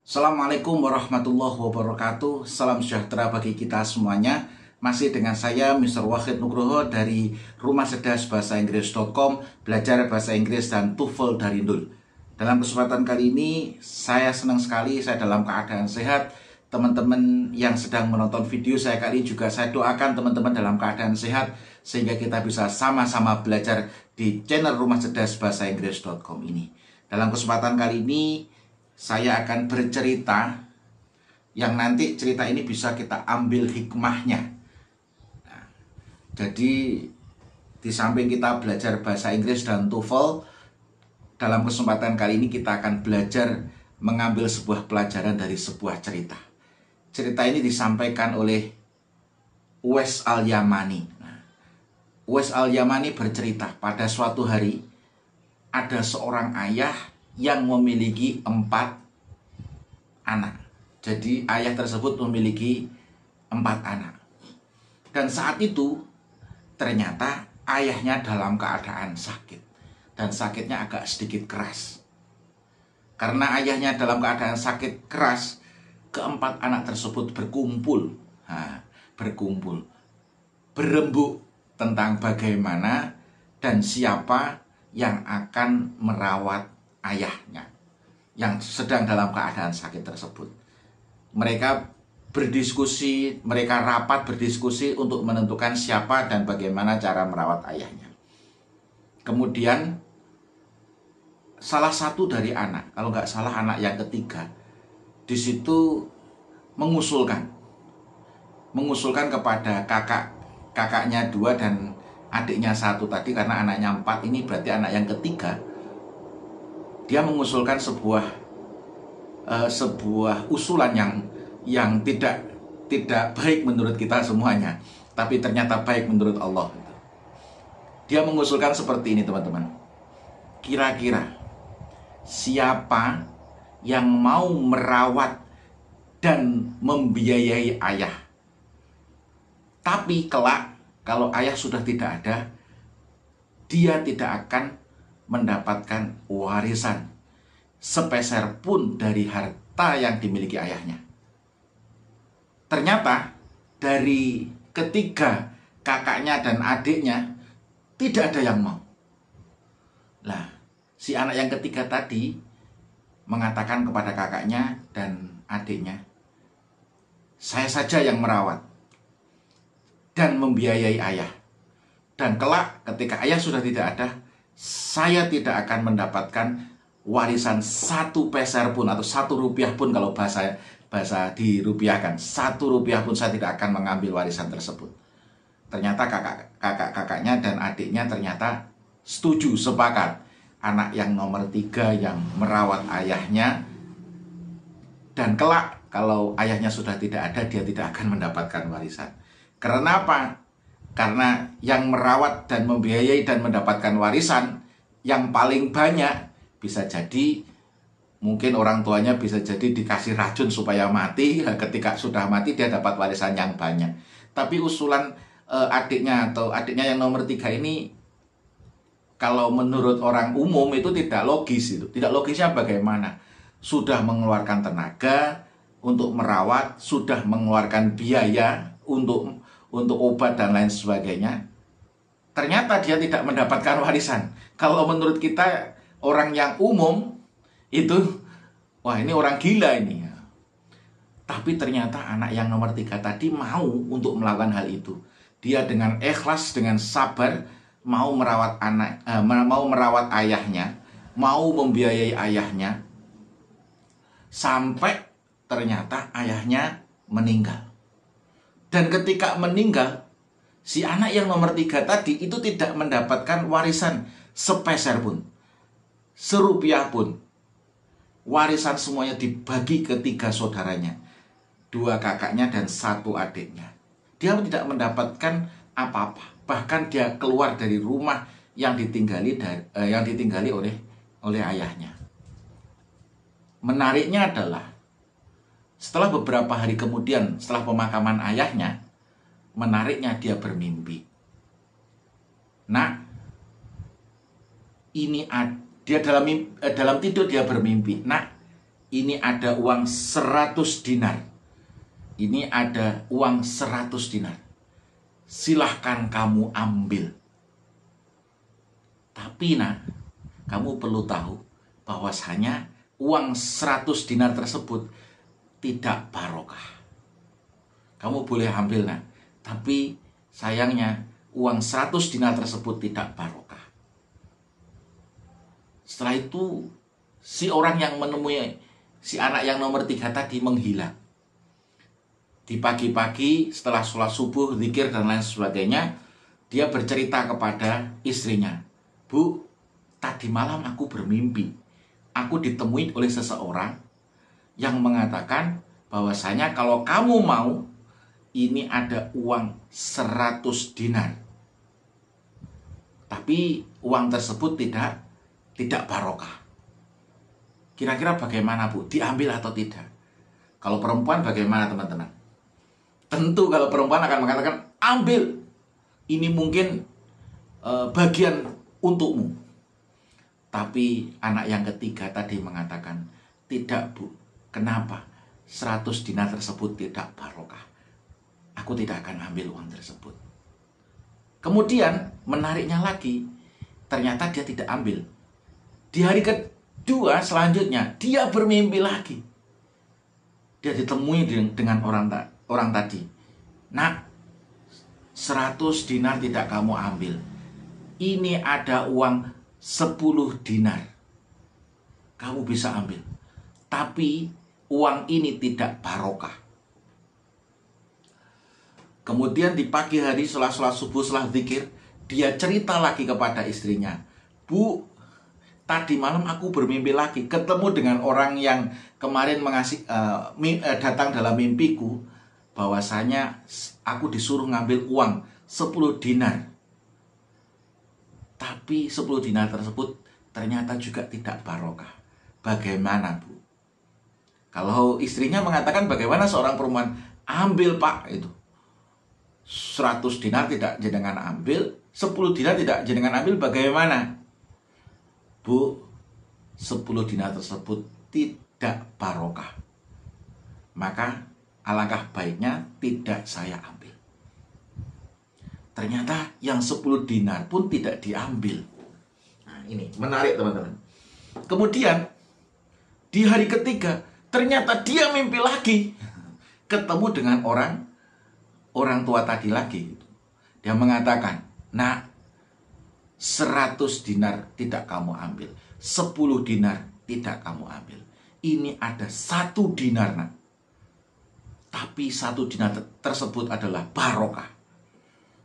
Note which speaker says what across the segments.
Speaker 1: Assalamualaikum warahmatullahi wabarakatuh. Salam sejahtera bagi kita semuanya. Masih dengan saya Mr. Wahid Nugroho dari Rumah Cerdas Bahasa Inggris.com, belajar bahasa Inggris dan TOEFL dari nol. Dalam kesempatan kali ini saya senang sekali, saya dalam keadaan sehat. Teman-teman yang sedang menonton video saya kali ini juga saya doakan teman-teman dalam keadaan sehat, sehingga kita bisa sama-sama belajar di channel Rumah Cerdas Bahasa Inggris.com ini. Dalam kesempatan kali ini saya akan bercerita yang nanti cerita ini bisa kita ambil hikmahnya. Nah, jadi di samping kita belajar bahasa Inggris dan TOEFL, dalam kesempatan kali ini kita akan belajar mengambil sebuah pelajaran dari sebuah cerita. Cerita ini disampaikan oleh Uwais Al-Yamani. Uwais Al-Yamani bercerita, pada suatu hari ada seorang ayah yang memiliki 4 anak. Jadi ayah tersebut memiliki 4 anak. Dan saat itu ternyata ayahnya dalam keadaan sakit. Dan sakitnya agak sedikit keras. Karena ayahnya dalam keadaan sakit keras, ke-4 anak tersebut berkumpul. Berembuk tentang bagaimana dan siapa yang akan merawat ayahnya yang sedang dalam keadaan sakit tersebut. Mereka berdiskusi, mereka rapat berdiskusi untuk menentukan siapa dan bagaimana cara merawat ayahnya. Kemudian salah satu dari anak, kalau nggak salah anak yang ketiga, di situ mengusulkan kepada kakaknya 2 dan adiknya 1 tadi, karena anaknya 4 ini berarti anak yang ketiga. Dia mengusulkan sebuah usulan yang tidak baik menurut kita semuanya, tapi ternyata baik menurut Allah. Dia mengusulkan seperti ini, teman-teman. Kira-kira siapa yang mau merawat dan membiayai ayah? Tapi kelak kalau ayah sudah tidak ada, dia tidak akan mendapatkan warisan sepeser pun dari harta yang dimiliki ayahnya. Ternyata dari ketiga kakaknya dan adiknya tidak ada yang mau. Lah, si anak yang ketiga tadi mengatakan kepada kakaknya dan adiknya, saya saja yang merawat dan membiayai ayah. Dan kelak ketika ayah sudah tidak ada, saya tidak akan mendapatkan warisan 1 peser pun atau 1 rupiah pun, kalau bahasa dirupiahkan, 1 rupiah pun saya tidak akan mengambil warisan tersebut. Ternyata kakaknya dan adiknya ternyata setuju, sepakat. Anak yang nomor 3 yang merawat ayahnya, dan kelak kalau ayahnya sudah tidak ada, dia tidak akan mendapatkan warisan. Karena apa? Karena yang merawat dan membiayai dan mendapatkan warisan yang paling banyak, bisa jadi mungkin orang tuanya bisa jadi dikasih racun supaya mati. Ketika sudah mati dia dapat warisan yang banyak. Tapi usulan adiknya yang nomor 3 ini, kalau menurut orang umum itu tidak logis. Tidak logisnya bagaimana? Sudah mengeluarkan tenaga untuk merawat, sudah mengeluarkan biaya untuk obat dan lain sebagainya, ternyata dia tidak mendapatkan warisan. Kalau menurut kita orang yang umum itu, wah ini orang gila ini. Tapi ternyata anak yang nomor 3 tadi mau untuk melakukan hal itu. Dia dengan ikhlas, dengan sabar mau merawat merawat ayahnya, mau membiayai ayahnya, sampai ternyata ayahnya meninggal. Dan ketika meninggal, si anak yang nomor 3 tadi itu tidak mendapatkan warisan sepeser pun, serupiah pun. Warisan semuanya dibagi ke 3 saudaranya, 2 kakaknya dan 1 adiknya. Dia tidak mendapatkan apa-apa. Bahkan dia keluar dari rumah yang ditinggali oleh ayahnya. Menariknya adalah, setelah beberapa hari kemudian, setelah pemakaman ayahnya, menariknya dia bermimpi. Nah, ini dia dalam tidur dia bermimpi. Nah, ini ada uang 100 dinar. Ini ada uang 100 dinar. Silahkan kamu ambil. Tapi nak, kamu perlu tahu bahwasanya uang 100 dinar tersebut tidak barokah. Kamu boleh ambil nak, tapi sayangnya uang 100 dinar tersebut tidak barokah. Setelah itu si orang yang menemui si anak yang nomor 3 tadi menghilang. Di pagi-pagi setelah sholat subuh, zikir dan lain sebagainya, dia bercerita kepada istrinya, "Bu, tadi malam aku bermimpi. Aku ditemui oleh seseorang yang mengatakan bahwasanya kalau kamu mau, ini ada uang 100 dinar. Tapi uang tersebut tidak barokah." Kira-kira bagaimana, Bu? Diambil atau tidak? Kalau perempuan bagaimana, teman-teman? Tentu kalau perempuan akan mengatakan, ambil. Ini mungkin bagian untukmu. Tapi anak yang ketiga tadi mengatakan, tidak, Bu. Kenapa? 100 dinar tersebut tidak barokah. Aku tidak akan ambil uang tersebut. Kemudian menariknya lagi, ternyata dia tidak ambil. Di hari kedua selanjutnya, dia bermimpi lagi. Dia ditemui dengan orang tadi. Nak, 100 dinar tidak kamu ambil. Ini ada uang 10 dinar. Kamu bisa ambil. Tapi uang ini tidak barokah. Kemudian di pagi hari setelah sholat subuh, setelah zikir, dia cerita lagi kepada istrinya, "Bu, tadi malam aku bermimpi lagi, ketemu dengan orang yang kemarin datang dalam mimpiku, bahwasanya aku disuruh ngambil uang 10 dinar. Tapi 10 dinar tersebut ternyata juga tidak barokah. Bagaimana, Bu?" Kalau istrinya mengatakan, bagaimana seorang perempuan? Ambil, Pak, itu. 100 dinar tidak jenengan ambil, 10 dinar tidak jenengan ambil, bagaimana? Bu, 10 dinar tersebut tidak barokah. Maka alangkah baiknya tidak saya ambil. Ternyata yang 10 dinar pun tidak diambil. Nah, ini menarik, teman-teman. Kemudian di hari ketiga, ternyata dia mimpi lagi. Ketemu dengan orang tua tadi lagi. Dia mengatakan, "Nak, 100 dinar tidak kamu ambil, 10 dinar tidak kamu ambil. Ini ada 1 dinar, nak. Tapi 1 dinar tersebut adalah barokah.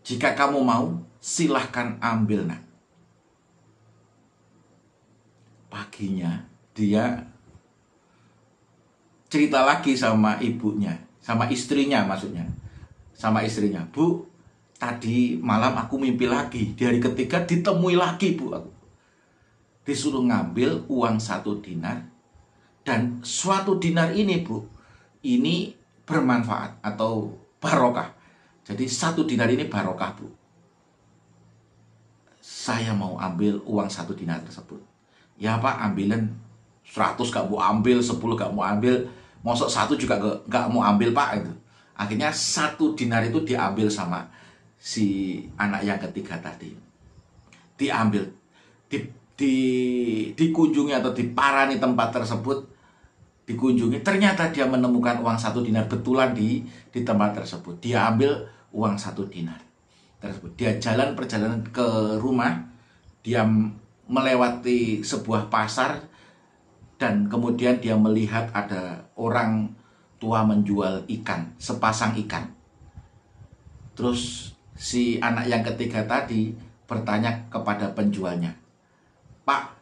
Speaker 1: Jika kamu mau, silahkan ambil, nak." Paginya dia cerita lagi sama ibunya, sama istrinya maksudnya. Sama istrinya, "Bu, tadi malam aku mimpi lagi. Di hari ketiga ditemui lagi, Bu. Aku disuruh ngambil uang 1 dinar. Dan suatu dinar ini, Bu, ini bermanfaat atau barokah. Jadi 1 dinar ini barokah, Bu. Saya mau ambil uang 1 dinar tersebut." "Ya, Pak, ambilin 100 gak mau ambil, 10 gak mau ambil. Mosok 1 juga gak mau ambil, Pak." Itu. Akhirnya 1 dinar itu diambil sama si anak yang ketiga tadi. Diambil, dikunjungi atau diparani tempat tersebut, dikunjungi, ternyata dia menemukan uang 1 dinar betulan di tempat tersebut. Dia ambil uang 1 dinar tersebut. Dia perjalanan ke rumah, dia melewati sebuah pasar, dan kemudian dia melihat ada orang tua menjual ikan, sepasang ikan. Terus si anak yang ketiga tadi bertanya kepada penjualnya, "Pak,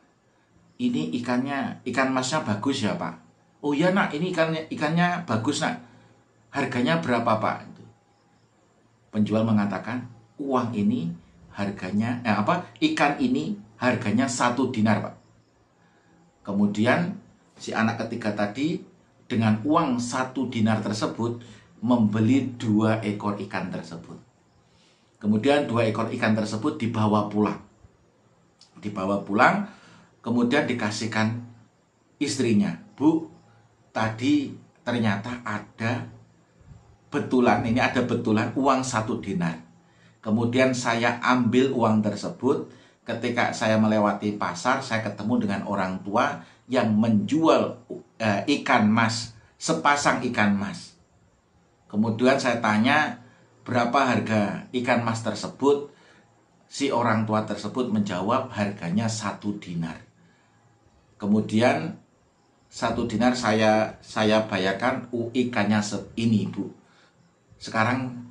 Speaker 1: ini ikan masnya bagus ya, Pak?" "Oh iya, nak, ini ikannya bagus, nak. Harganya berapa, Pak?" Penjual mengatakan, ikan ini harganya 1 dinar, Pak. Kemudian si anak ketiga tadi dengan uang 1 dinar tersebut membeli 2 ekor ikan tersebut. Kemudian 2 ekor ikan tersebut dibawa pulang. Kemudian dikasihkan istrinya, "Bu, tadi ternyata ada betulan uang 1 dinar. Kemudian saya ambil uang tersebut. Ketika saya melewati pasar, saya ketemu dengan orang tua yang menjual ikan mas, sepasang ikan mas. Kemudian saya tanya, berapa harga ikan mas tersebut? Si orang tua tersebut menjawab, harganya 1 dinar. Kemudian 1 dinar saya bayarkan, ikannya ini, Bu. Sekarang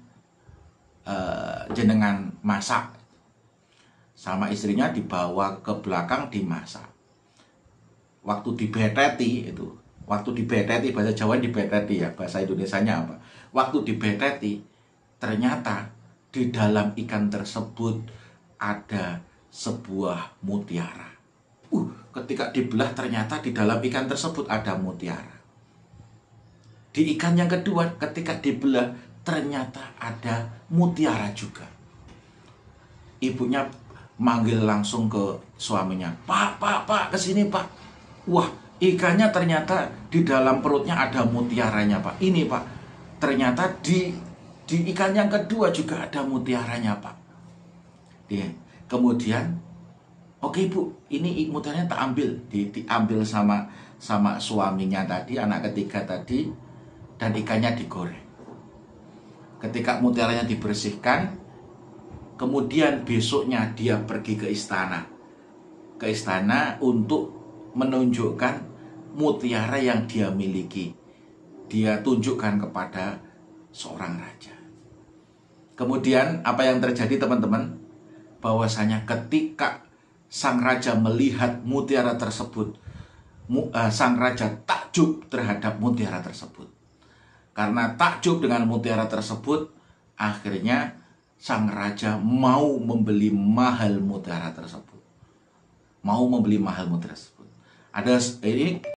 Speaker 1: jenengan masak. Sama istrinya dibawa ke belakang dimasak. Waktu dibeteti bahasa Jawa dibeteti ya, bahasa Indonesianya apa? Waktu dibeteti, ternyata di dalam ikan tersebut ada sebuah mutiara. Ketika dibelah ternyata di dalam ikan tersebut ada mutiara. Di ikan yang kedua ketika dibelah ternyata ada mutiara juga. Ibunya manggil langsung ke suaminya, Pak, kesini Pak. Wah, ikannya ternyata di dalam perutnya ada mutiaranya Pak. Ini Pak, ternyata di ikan yang kedua juga ada mutiaranya Pak. Kemudian, oke Bu, ini mutiaranya tak ambil. Diambil sama suaminya tadi, anak ketiga tadi, dan ikannya digoreng. Ketika mutiaranya dibersihkan, kemudian besoknya dia pergi ke istana. Ke istana untuk menunjukkan mutiara yang dia miliki. Dia tunjukkan kepada seorang raja. Kemudian apa yang terjadi teman-teman? Bahwasanya ketika sang raja melihat mutiara tersebut, sang raja takjub terhadap mutiara tersebut. Karena takjub dengan mutiara tersebut, akhirnya sang raja mau membeli mahal mutiara tersebut. Ini